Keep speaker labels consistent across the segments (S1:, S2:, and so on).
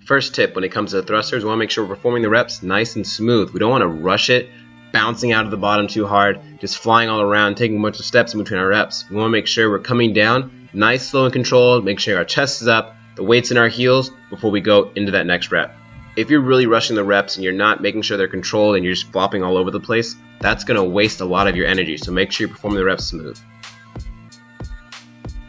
S1: First tip when it comes to thrusters, we want to make sure we're performing the reps nice and smooth. We don't want to rush it, bouncing out of the bottom too hard, just flying all around, taking a bunch of steps in between our reps. We want to make sure we're coming down nice, slow, and controlled, make sure our chest is up, the weight's in our heels before we go into that next rep. If you're really rushing the reps and you're not making sure they're controlled and you're just flopping all over the place, that's going to waste a lot of your energy, so make sure you're performing the reps smooth.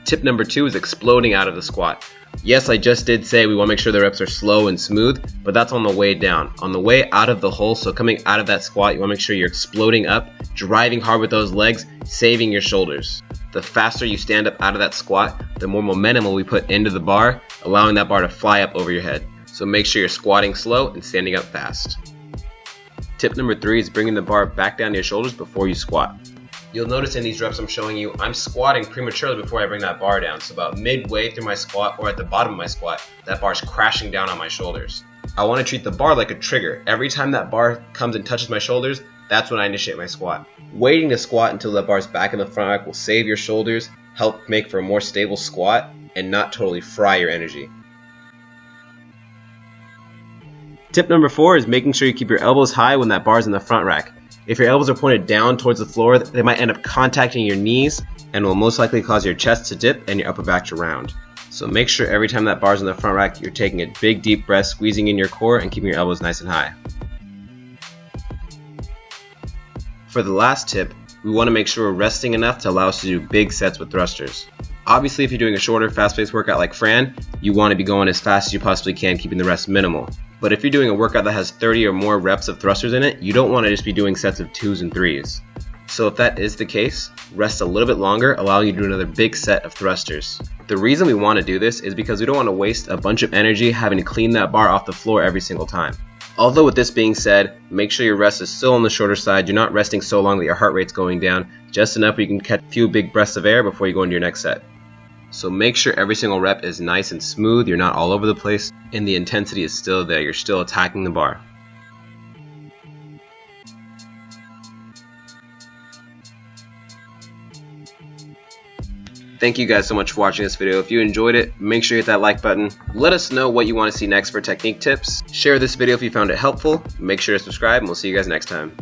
S1: Tip number 2 is exploding out of the squat. Yes, I just did say we want to make sure the reps are slow and smooth, but that's on the way down. On the way out of the hole, so coming out of that squat, you want to make sure you're exploding up, driving hard with those legs, saving your shoulders. The faster you stand up out of that squat, the more momentum will we put into the bar, allowing that bar to fly up over your head. So make sure you're squatting slow and standing up fast. Tip number 3 is bringing the bar back down to your shoulders before you squat. You'll notice in these reps I'm showing you, I'm squatting prematurely before I bring that bar down. So about midway through my squat or at the bottom of my squat, that bar's crashing down on my shoulders. I want to treat the bar like a trigger. Every time that bar comes and touches my shoulders, that's when I initiate my squat. Waiting to squat until that bar's back in the front rack will save your shoulders, help make for a more stable squat, and not totally fry your energy. Tip number 4 is making sure you keep your elbows high when that bar's in the front rack. If your elbows are pointed down towards the floor, they might end up contacting your knees and will most likely cause your chest to dip and your upper back to round. So make sure every time that bar's in the front rack, you're taking a big deep breath, squeezing in your core and keeping your elbows nice and high. For the last tip, we want to make sure we're resting enough to allow us to do big sets with thrusters. Obviously, if you're doing a shorter, fast-paced workout like Fran, you want to be going as fast as you possibly can, keeping the rest minimal. But if you're doing a workout that has 30 or more reps of thrusters in it, you don't want to just be doing sets of 2s and 3s. So if that is the case, rest a little bit longer, allowing you to do another big set of thrusters. The reason we want to do this is because we don't want to waste a bunch of energy having to clean that bar off the floor every single time. Although with this being said, make sure your rest is still on the shorter side. You're not resting so long that your heart rate's going down, just enough where you can catch a few big breaths of air before you go into your next set. So make sure every single rep is nice and smooth, you're not all over the place, and the intensity is still there, you're still attacking the bar. Thank you guys so much for watching this video. If you enjoyed it, make sure you hit that like button. Let us know what you want to see next for technique tips. Share this video if you found it helpful. Make sure to subscribe, and we'll see you guys next time.